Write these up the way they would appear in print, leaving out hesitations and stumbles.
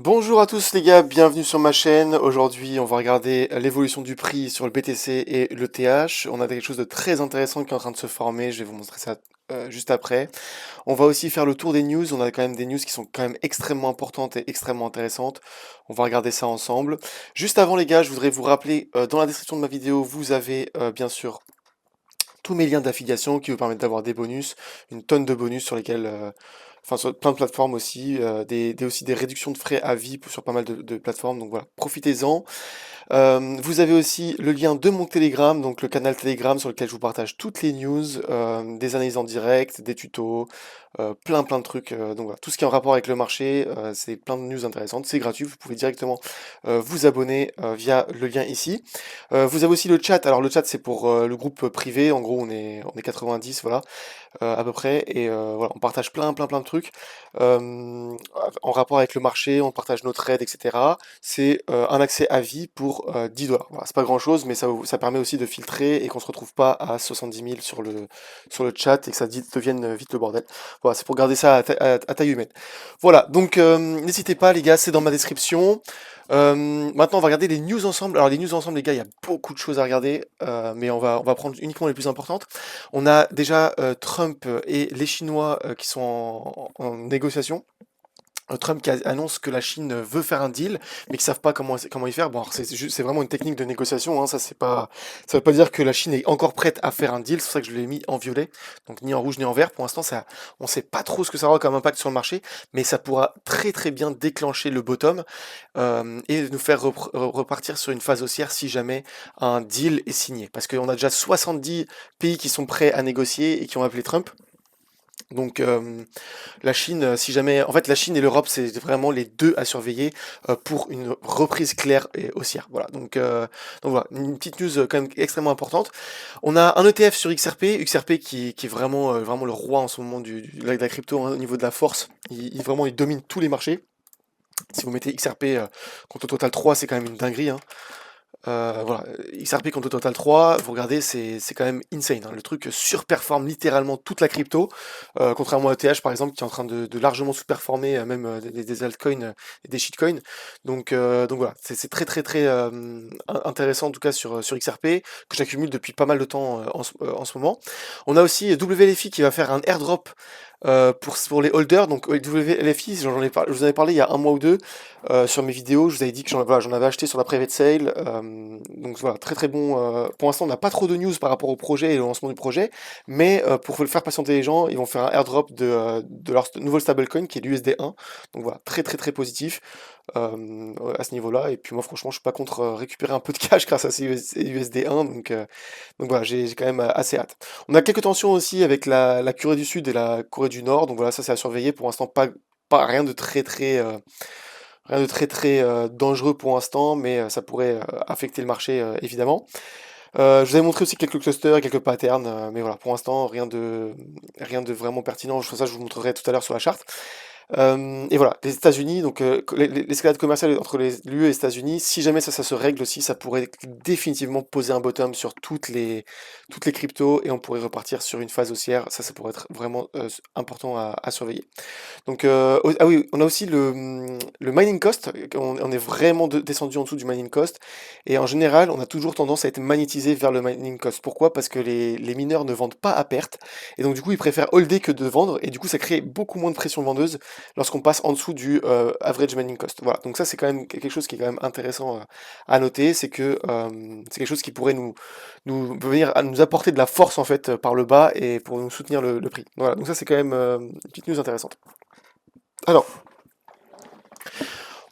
Bonjour à tous les gars, bienvenue sur ma chaîne. Aujourd'hui, on va regarder l'évolution du prix sur le BTC et le TH. On a quelque chose de très intéressant qui est en train de se former, je vais vous montrer ça juste après. On va aussi faire le tour des news, on a quand même des news qui sont quand même extrêmement importantes et extrêmement intéressantes. On va regarder ça ensemble. Juste avant les gars, je voudrais vous rappeler, dans la description de ma vidéo, vous avez bien sûr tous mes liens d'affiliation qui vous permettent d'avoir des bonus, une tonne de bonus sur lesquels, enfin sur plein de plateformes aussi, aussi des réductions de frais à vie sur pas mal de plateformes, donc voilà, profitez-en. Vous avez aussi le lien de mon Telegram, donc le canal Telegram sur lequel je vous partage toutes les news, des analyses en direct, des tutos, plein de trucs. Donc voilà, tout ce qui est en rapport avec le marché, c'est plein de news intéressantes. C'est gratuit, vous pouvez directement vous abonner via le lien ici. Vous avez aussi le chat. Alors le chat c'est pour le groupe privé. En gros on est 90, voilà, à peu près. Et voilà, on partage plein de trucs en rapport avec le marché. On partage nos trades, etc. C'est un accès à vie pour 10 $. Voilà, c'est pas grand chose, mais ça permet aussi de filtrer et qu'on se retrouve pas à 70 000 sur le chat et que ça devienne vite le bordel. Voilà, c'est pour garder ça à taille humaine. Voilà, donc n'hésitez pas les gars, c'est dans ma description. Maintenant on va regarder les news ensemble. Alors les news ensemble les gars, il y a beaucoup de choses à regarder, mais on va prendre uniquement les plus importantes. On a déjà Trump et les Chinois qui sont en négociation. Trump qui annonce que la Chine veut faire un deal, mais qui savent pas comment y faire. Bon, alors c'est vraiment une technique de négociation, hein, ça veut pas dire que la Chine est encore prête à faire un deal. C'est pour ça que je l'ai mis en violet, donc ni en rouge ni en vert. Pour l'instant, on sait pas trop ce que ça aura comme impact sur le marché, mais ça pourra très bien déclencher le bottom et nous faire repartir sur une phase haussière si jamais un deal est signé. Parce qu'on a déjà 70 pays qui sont prêts à négocier et qui ont appelé Trump. Donc la Chine, si jamais, en fait, la Chine et l'Europe, c'est vraiment les deux à surveiller pour une reprise claire et haussière. Voilà. Donc voilà, une petite news quand même extrêmement importante. On a un ETF sur XRP, XRP qui est vraiment le roi en ce moment de la crypto hein, au niveau de la force. Vraiment, il domine tous les marchés. Si vous mettez XRP contre Total 3, c'est quand même une dinguerie, hein. Voilà, XRP contre Total 3, vous regardez, c'est quand même insane, hein. Le truc surperforme littéralement toute la crypto, contrairement à ETH par exemple, qui est en train de largement sous-performer même des altcoins et des shitcoins. Donc voilà, c'est intéressant en tout cas sur XRP, que j'accumule depuis pas mal de temps en ce moment. On a aussi WLFI qui va faire un airdrop pour les holders. Donc WLFI, je vous en ai parlé il y a un mois ou deux sur mes vidéos. Je vous avais dit que j'en avais acheté sur la private sale. Donc voilà, très bon. Pour l'instant, on n'a pas trop de news par rapport au projet et au lancement du projet, mais pour faire patienter les gens, ils vont faire un airdrop de leur nouveau stablecoin qui est l'USD1. Donc voilà, très positif à ce niveau-là. Et puis moi, franchement, je suis pas contre récupérer un peu de cash grâce à ces USD1. Donc voilà, j'ai quand même assez hâte. On a quelques tensions aussi avec la Corée du Sud et la Corée du Nord, donc voilà, ça c'est à surveiller. Pour l'instant, pas rien de rien de très dangereux pour l'instant, mais ça pourrait affecter le marché évidemment. Je vous avais montré aussi quelques clusters, quelques patterns, mais voilà, pour l'instant, rien de vraiment pertinent. Ça, je vous montrerai tout à l'heure sur la charte. Et voilà, les États-Unis, donc l'escalade commerciale entre l'UE et les États-Unis, si jamais ça se règle aussi, ça pourrait définitivement poser un bottom sur toutes les cryptos et on pourrait repartir sur une phase haussière. Ça pourrait être vraiment important à surveiller. Ah oui, on a aussi le mining cost. On est vraiment descendu en dessous du mining cost. Et en général, on a toujours tendance à être magnétisé vers le mining cost. Pourquoi? Parce que les mineurs ne vendent pas à perte. Et donc, du coup, ils préfèrent holder que de vendre. Et du coup, ça crée beaucoup moins de pression vendeuse lorsqu'on passe en dessous du average mining cost. Voilà. Donc, ça, c'est quand même quelque chose qui est quand même intéressant à noter. C'est que c'est quelque chose qui pourrait nous venir à nous apporter de la force, en fait, par le bas et pour nous soutenir le prix. Voilà. Donc, ça, c'est quand même une petite news intéressante. Alors,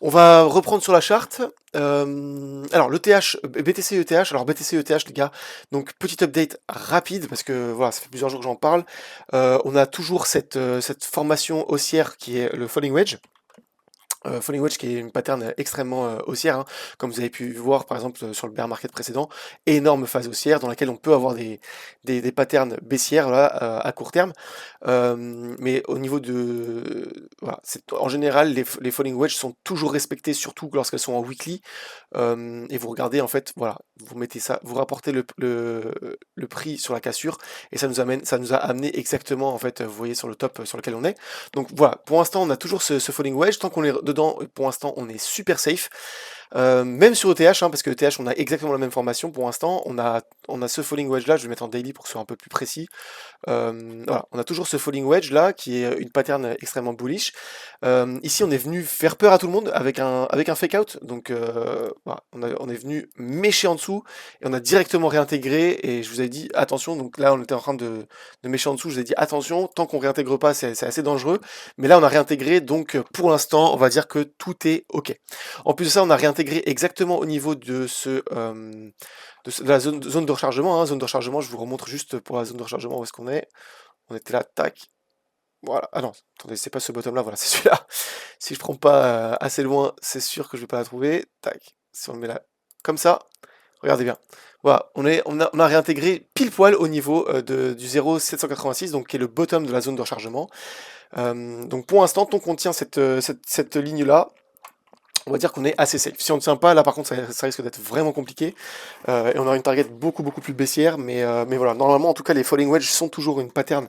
on va reprendre sur la charte. Alors, l'ETH, BTC ETH. Alors, BTC ETH, les gars. Donc, petite update rapide parce que voilà, ça fait plusieurs jours que j'en parle. On a toujours cette formation haussière qui est le falling wedge. Falling wedge qui est une pattern extrêmement haussière, hein, comme vous avez pu voir par exemple sur le bear market précédent, énorme phase haussière dans laquelle on peut avoir des patterns baissières là, à court terme, mais au niveau voilà, en général les falling wedge sont toujours respectés, surtout lorsqu'elles sont en weekly, et vous regardez en fait, voilà, vous mettez ça, vous rapportez le prix sur la cassure, et ça nous a amené exactement en fait, vous voyez sur le top sur lequel on est. Donc voilà, pour l'instant on a toujours ce falling wedge, tant qu'on est dedans, pour l'instant, on est super safe. Même sur ETH, hein, parce que ETH, on a exactement la même formation pour l'instant. On a ce falling wedge là, je vais le mettre en daily pour que ce soit un peu plus précis. Voilà, on a toujours ce falling wedge là, qui est une pattern extrêmement bullish. Ici, on est venu faire peur à tout le monde avec un fake out. Donc, voilà, on est venu mécher en dessous et on a directement réintégré. Et je vous ai dit attention. Donc là, on était en train de mécher en dessous. Je vous ai dit attention, tant qu'on réintègre pas, c'est assez dangereux. Mais là, on a réintégré. Donc, pour l'instant, on va dire que tout est OK. En plus de ça, on a réintégré exactement au niveau de la zone de rechargement, hein. Zone de rechargement, je vous remontre juste pour la zone de rechargement où est-ce qu'on est. On était là, tac. Voilà. Ah non, attendez, c'est pas ce bottom là, voilà, c'est celui-là. Si je prends pas assez loin, c'est sûr que je vais pas la trouver. Tac. Si on le met là, comme ça, regardez bien. Voilà, on a réintégré pile poil au niveau du 0,786, donc qui est le bottom de la zone de rechargement. Donc pour l'instant, tant qu'on tient cette ligne-là, on va dire qu'on est assez safe. Si on ne tient pas, là par contre, ça risque d'être vraiment compliqué. Et on aura une target beaucoup plus baissière. Mais voilà, normalement, en tout cas, les falling wedge sont toujours une pattern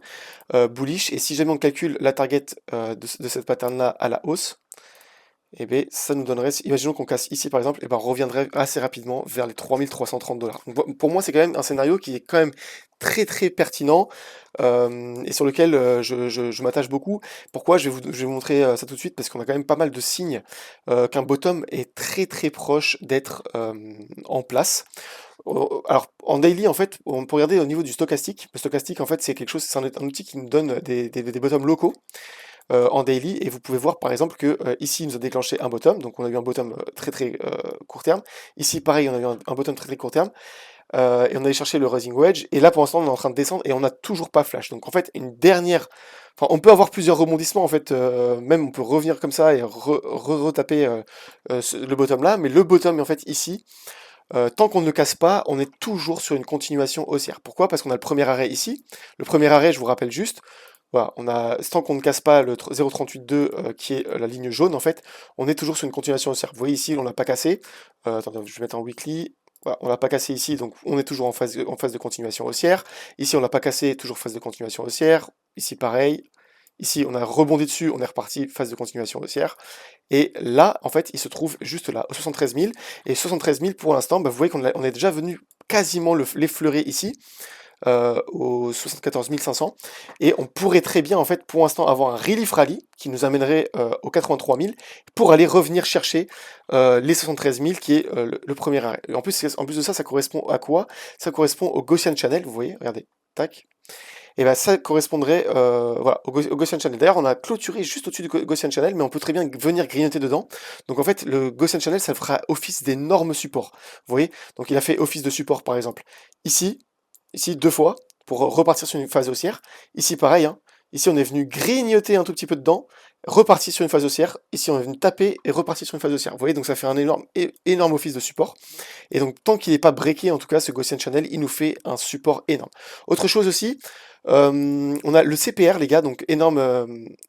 bullish. Et si jamais on calcule la target de cette pattern-là à la hausse, et bien ça nous donnerait, imaginons qu'on casse ici par exemple, et ben on reviendrait assez rapidement vers les 3330 $. Donc, pour moi, c'est quand même un scénario qui est quand même très pertinent et sur lequel je m'attache beaucoup. Pourquoi? Je vais vous montrer ça tout de suite parce qu'on a quand même pas mal de signes qu'un bottom est très proche d'être en place. Alors en daily en fait, on peut regarder au niveau du stochastique. Le stochastique en fait c'est quelque chose, c'est un outil qui nous donne des bottoms locaux en daily et vous pouvez voir par exemple que ici il nous a déclenché un bottom, donc on a eu un bottom très court terme. Ici pareil on a eu un bottom très court terme et on allait chercher le rising wedge et là pour l'instant on est en train de descendre et on n'a toujours pas flash. Donc en fait une dernière, enfin on peut avoir plusieurs rebondissements en fait, même on peut revenir comme ça et retaper le bottom là, mais le bottom en fait ici. Tant qu'on ne le casse pas, on est toujours sur une continuation haussière. Pourquoi? Parce qu'on a le premier arrêt ici. Le premier arrêt, je vous rappelle juste, voilà, tant qu'on ne casse pas le 0,382 qui est la ligne jaune en fait, on est toujours sur une continuation haussière. Vous voyez ici, on l'a pas cassé. Attendez, je vais mettre en weekly. Voilà, on l'a pas cassé ici, donc on est toujours en phase de continuation haussière. Ici, on l'a pas cassé, toujours phase de continuation haussière. Ici, pareil. Ici, on a rebondi dessus, on est reparti, phase de continuation haussière. Et là, en fait, il se trouve juste là, au 73 000. Et 73 000, pour l'instant, bah, vous voyez on est déjà venu quasiment l'effleurer ici, au 74 500. Et on pourrait très bien, en fait, pour l'instant, avoir un relief rally qui nous amènerait aux 83 000 pour aller revenir chercher les 73 000 qui est le premier arrêt. Et en plus de ça, ça correspond à quoi? Ça correspond au Gaussian Channel, vous voyez, regardez, tac. Et ben ça correspondrait voilà, au Gaussian Channel. D'ailleurs, on a clôturé juste au-dessus du Gaussian Channel, mais on peut très bien venir grignoter dedans. Donc en fait, le Gaussian Channel, ça fera office d'énormes supports. Vous voyez? Donc il a fait office de support, par exemple, ici, ici deux fois, pour repartir sur une phase haussière. Ici, pareil, hein. Ici, on est venu grignoter un tout petit peu dedans, repartir sur une phase haussière. Ici, on est venu taper et repartir sur une phase haussière. Vous voyez? Donc ça fait un énorme office de support. Et donc, tant qu'il n'est pas breaké, en tout cas, ce Gaussian Channel, il nous fait un support énorme. Autre chose aussi, on a le CPR, les gars, donc énorme.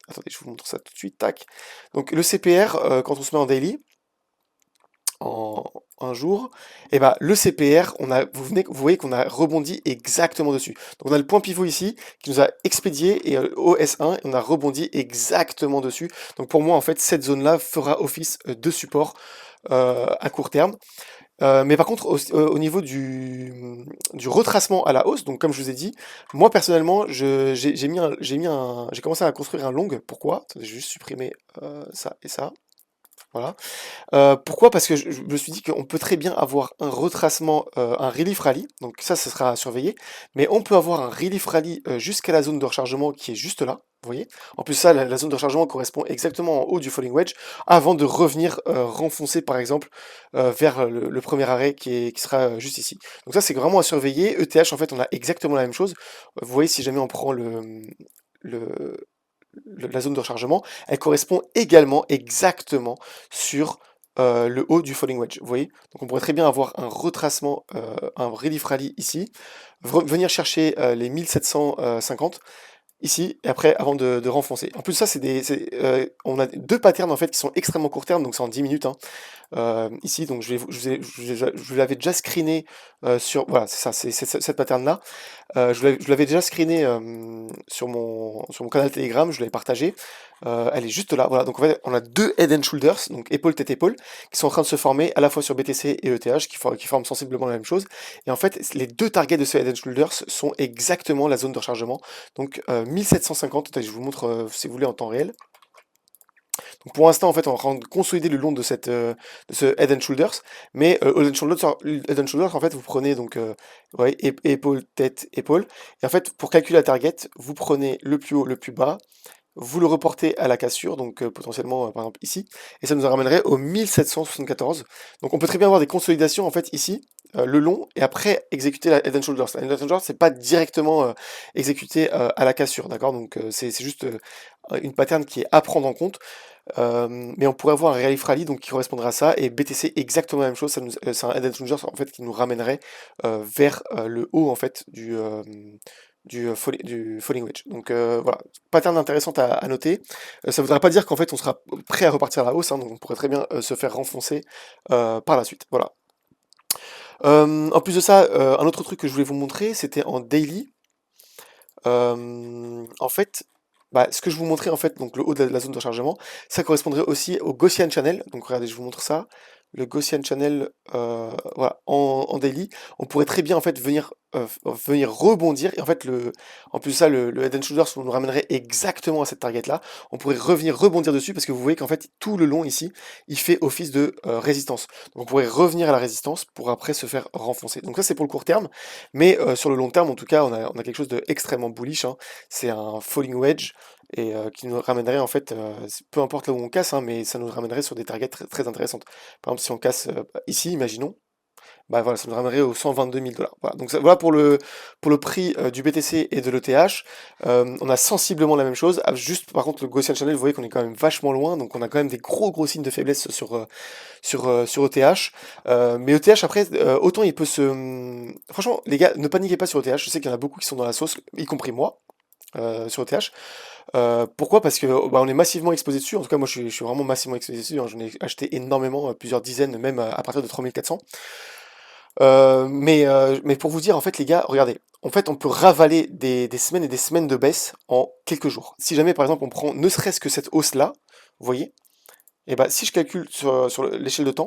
Attendez, je vous montre ça tout de suite. Tac. Donc le CPR, quand on se met en daily, en un jour, et ben le CPR, vous voyez qu'on a rebondi exactement dessus. Donc on a le point pivot ici qui nous a expédié et au S1, et on a rebondi exactement dessus. Donc pour moi, en fait, cette zone-là fera office de support à court terme. Mais par contre, au niveau du retracement à la hausse, donc comme je vous ai dit, moi personnellement, j'ai commencé à construire un long. Pourquoi? Attendez, je vais juste supprimer ça et ça. Voilà. Pourquoi? Parce que je me suis dit qu'on peut très bien avoir un retracement, un relief rally, donc ça, ce sera à surveiller, mais on peut avoir un relief rally jusqu'à la zone de rechargement qui est juste là, vous voyez? En plus ça, la zone de rechargement correspond exactement en haut du falling wedge, avant de revenir renfoncer par exemple vers le premier arrêt qui sera juste ici. Donc ça, c'est vraiment à surveiller. ETH, en fait, on a exactement la même chose. Vous voyez, si jamais on prend le la zone de rechargement, elle correspond également exactement sur le haut du falling wedge. Vous voyez? Donc on pourrait très bien avoir un retracement, un relief rally ici, venir chercher les 1750 ici, et après avant de renfoncer. En plus ça, on a deux patterns en fait qui sont extrêmement court terme, donc c'est en 10 minutes, hein. Ici, donc je l'avais déjà screené voilà, c'est ça, c'est cette pattern-là. Je l'avais déjà screené sur mon canal Telegram, je l'avais partagé. Elle est juste là, voilà. Donc en fait, on a deux Head and Shoulders, donc épaule, tête, épaule, qui sont en train de se former à la fois sur BTC et ETH, qui forment sensiblement la même chose. Et en fait, les deux targets de ce Head and Shoulders sont exactement la zone de rechargement. Donc 1750, attendez, je vous montre si vous voulez en temps réel. Donc pour l'instant, en fait, on est en train de consolider le long de de ce Head and Shoulders, mais Head and Shoulders, en fait, vous prenez donc ouais, épaule, tête, épaule, et en fait, pour calculer la target, vous prenez le plus haut, le plus bas, vous le reportez à la cassure, donc potentiellement par exemple ici, et ça nous ramènerait au 1774. Donc on peut très bien avoir des consolidations en fait ici, le long, et après exécuter la Head and Shoulders. La Head and Shoulders, c'est pas directement exécuté à la cassure, d'accord? Donc c'est juste une pattern qui est à prendre en compte. Mais on pourrait avoir un Relief Rally donc qui correspondrait à ça, et BTC exactement la même chose, c'est un Head and Shoulders en fait qui nous ramènerait vers le haut en fait du falling wedge. Donc voilà, pattern intéressante à noter. Ça voudrait pas dire qu'en fait on sera prêt à repartir à la hausse, hein, donc on pourrait très bien se faire renfoncer par la suite. Voilà. En plus de ça, un autre truc que je voulais vous montrer, c'était en daily. En fait, bah, ce que je vous montrais en fait, donc le haut de la zone de rechargement, ça correspondrait aussi au Gaussian Channel. Donc regardez, je vous montre ça. Le Gaussian Channel, voilà, en daily, on pourrait très bien en fait venir rebondir. Et en fait, en plus de ça, le Head and Shoulders nous ramènerait exactement à cette target-là. On pourrait revenir rebondir dessus parce que vous voyez qu'en fait, tout le long ici, il fait office de résistance. Donc on pourrait revenir à la résistance pour après se faire renfoncer. Donc ça, c'est pour le court terme. Mais sur le long terme, en tout cas, on a quelque chose d'extrêmement bullish, hein. C'est un falling wedge et qui nous ramènerait en fait, peu importe là où on casse, hein, mais ça nous ramènerait sur des targets très, très intéressantes. Par exemple, si on casse ici, imaginons, bah voilà, ça nous ramènerait aux 122 000 $. Voilà, donc voilà pour le prix du BTC et de l'ETH. On a sensiblement la même chose. Ah, juste par contre, le Gaussian Channel, vous voyez qu'on est quand même vachement loin, donc on a quand même des gros signes de faiblesse sur ETH. Mais ETH, après, autant il peut franchement, les gars, ne paniquez pas sur ETH. Je sais qu'il y en a beaucoup qui sont dans la sauce, y compris moi. Sur ETH. Pourquoi? Parce que bah, on est massivement exposé dessus. En tout cas, moi, je suis vraiment massivement exposé dessus, hein. J'en ai acheté énormément, plusieurs dizaines, même à partir de 3400. Mais pour vous dire, en fait, les gars, regardez. En fait, on peut ravaler des semaines et des semaines de baisse en quelques jours. Si jamais, par exemple, on prend ne serait-ce que cette hausse-là, vous voyez, et ben si je calcule sur l'échelle de temps,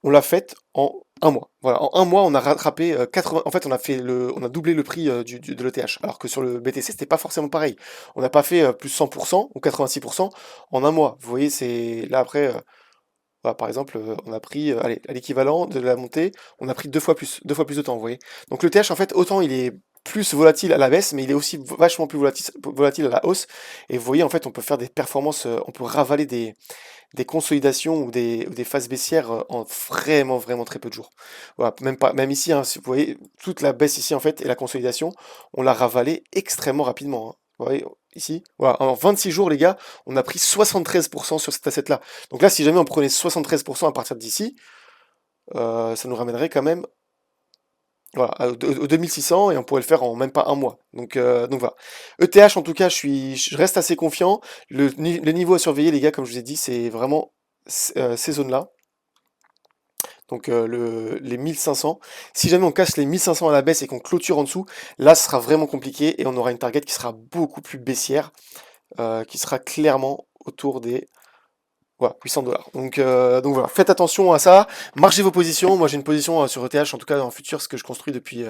on l'a faite en un mois. Voilà, en un mois, on a rattrapé 80. En fait, on a doublé le prix de l'ETH. Alors que sur le BTC, c'était pas forcément pareil. On n'a pas fait plus 100% ou 86% en un mois. Vous voyez, c'est là après. Voilà, par exemple, on a pris, allez, à l'équivalent de la montée, on a pris deux fois plus de temps. Vous voyez. Donc l'ETH, en fait, autant il est plus volatile à la baisse, mais il est aussi vachement plus volatile à la hausse. Et vous voyez, en fait, on peut faire des performances, on peut ravaler des consolidations ou des phases baissières en vraiment très peu de jours. Voilà, même ici, hein, si vous voyez, toute la baisse ici en fait et la consolidation, on l'a ravalé extrêmement rapidement, hein. Vous voyez, ici, voilà, en 26 jours, les gars, on a pris 73% sur cet asset-là. Donc là, si jamais on prenait 73% à partir d'ici, ça nous ramènerait quand même voilà, aux 2600 et on pourrait le faire en même pas un mois. Donc voilà. ETH, en tout cas, je reste assez confiant. Le niveau à surveiller, les gars, comme je vous ai dit, c'est vraiment ces zones-là. Donc les 1500. Si jamais on casse les 1500 à la baisse et qu'on clôture en dessous, là, ce sera vraiment compliqué et on aura une target qui sera beaucoup plus baissière, qui sera clairement autour des voilà, 800 $. Donc voilà, faites attention à ça, margez vos positions. Moi j'ai une position sur ETH, en tout cas dans le futur, ce que je construis depuis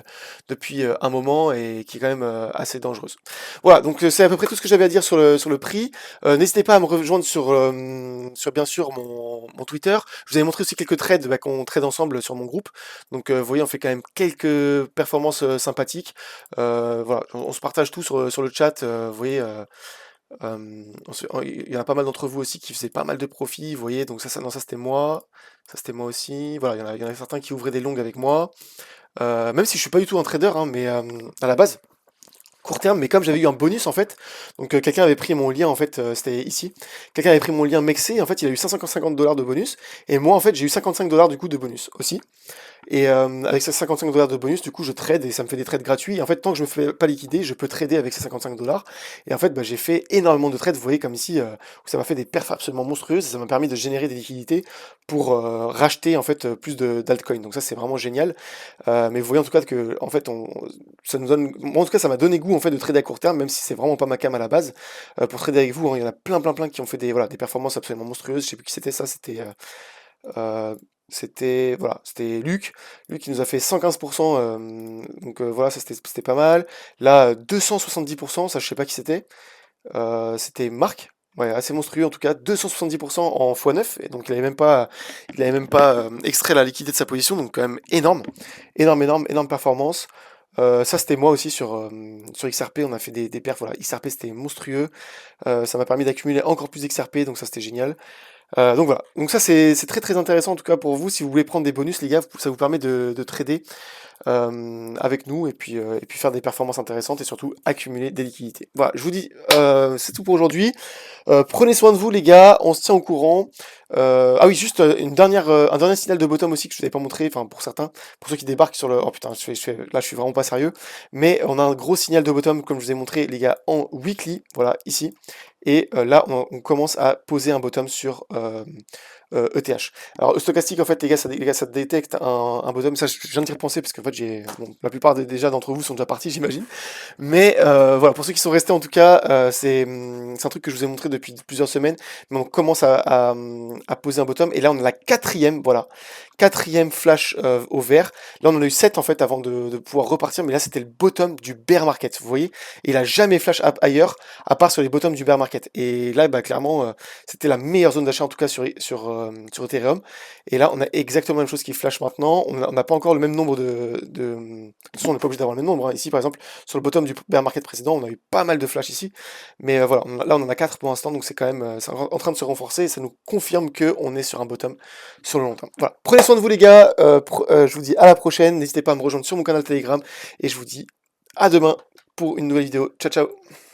un moment et qui est quand même assez dangereuse. Voilà, donc c'est à peu près tout ce que j'avais à dire sur le prix. N'hésitez pas à me rejoindre sur bien sûr mon Twitter. Je vous avais montré aussi quelques trades bah, qu'on trade ensemble sur mon groupe. Donc vous voyez, on fait quand même quelques performances sympathiques. Voilà, on se partage tout sur le chat. Vous voyez. Il y en a pas mal d'entre vous aussi qui faisaient pas mal de profits, vous voyez, donc non, ça c'était moi aussi, voilà, il y en a certains qui ouvraient des longues avec moi, même si je suis pas du tout un trader, hein, mais à la base, court terme, mais comme j'avais eu un bonus en fait, donc quelqu'un avait pris mon lien en fait, c'était ici, quelqu'un avait pris mon lien Mexé, en fait il a eu 550 $ de bonus, et moi en fait j'ai eu 55 $ du coup de bonus aussi, Et avec ces 55 $ de bonus, du coup, je trade et ça me fait des trades gratuits. Et en fait, tant que je me fais pas liquider, je peux trader avec ces 55 $. Et en fait, bah, j'ai fait énormément de trades. Vous voyez, comme ici, où ça m'a fait des perfs absolument monstrueuses. Et ça m'a permis de générer des liquidités pour racheter en fait plus d'altcoins. Donc ça, c'est vraiment génial. Mais vous voyez en tout cas que en fait, ça nous donne. Moi, en tout cas, ça m'a donné goût en fait de trader à court terme, même si c'est vraiment pas ma cam à la base. Pour trader avec vous, hein, il y en a plein qui ont fait des voilà des performances absolument monstrueuses. Je sais plus qui c'était ça. Euh, c'était Luc. Luc qui nous a fait 115%. Donc voilà, ça c'était pas mal. Là, 270%, ça je sais pas qui c'était. C'était Marc. Ouais, assez monstrueux en tout cas, 270% en x9, et donc il avait même pas extrait la liquidité de sa position, donc quand même énorme, énorme performance. Ça c'était moi aussi sur XRP, on a fait des perfs, voilà, XRP c'était monstrueux, ça m'a permis d'accumuler encore plus d'XRP, donc ça c'était génial. Donc voilà, donc ça c'est très intéressant en tout cas pour vous, si vous voulez prendre des bonus les gars, ça vous permet de trader avec nous et puis faire des performances intéressantes et surtout accumuler des liquidités. Voilà, je vous dis, c'est tout pour aujourd'hui. Prenez soin de vous les gars, on se tient au courant. Ah oui, juste un dernier signal de bottom aussi que je vous avais pas montré, enfin pour certains, pour ceux qui débarquent sur le... Oh putain, là je suis vraiment pas sérieux. Mais on a un gros signal de bottom comme je vous ai montré les gars en weekly, voilà ici. Et là on commence à poser un bottom sur ETH. Alors le stochastique en fait les gars, ça détecte un bottom, ça je viens de y repenser parce qu'en fait bon, la plupart déjà d'entre vous sont déjà partis j'imagine. Mais voilà, pour ceux qui sont restés en tout cas, c'est un truc que je vous ai montré depuis plusieurs semaines, mais on commence à poser un bottom, et là on a la quatrième, voilà, quatrième flash au vert. Là on en a eu 7 en fait avant de pouvoir repartir, mais là c'était le bottom du bear market, vous voyez, et il a jamais flash up ailleurs, à part sur les bottoms du bear market. Et là, bah, clairement, c'était la meilleure zone d'achat en tout cas sur Ethereum. Et là on a exactement la même chose qui flash maintenant, on n'a pas encore le même nombre de toute façon on n'est pas obligé d'avoir le même nombre, hein. Ici par exemple, sur le bottom du bear market précédent, on a eu pas mal de flash ici, mais voilà, là on en a 4 pour l'instant, donc c'est quand même c'est en train de se renforcer, et ça nous confirme qu'on est sur un bottom sur le long terme. Voilà, prenez soin de vous les gars, je vous dis à la prochaine, n'hésitez pas à me rejoindre sur mon canal Telegram, et je vous dis à demain pour une nouvelle vidéo. Ciao ciao.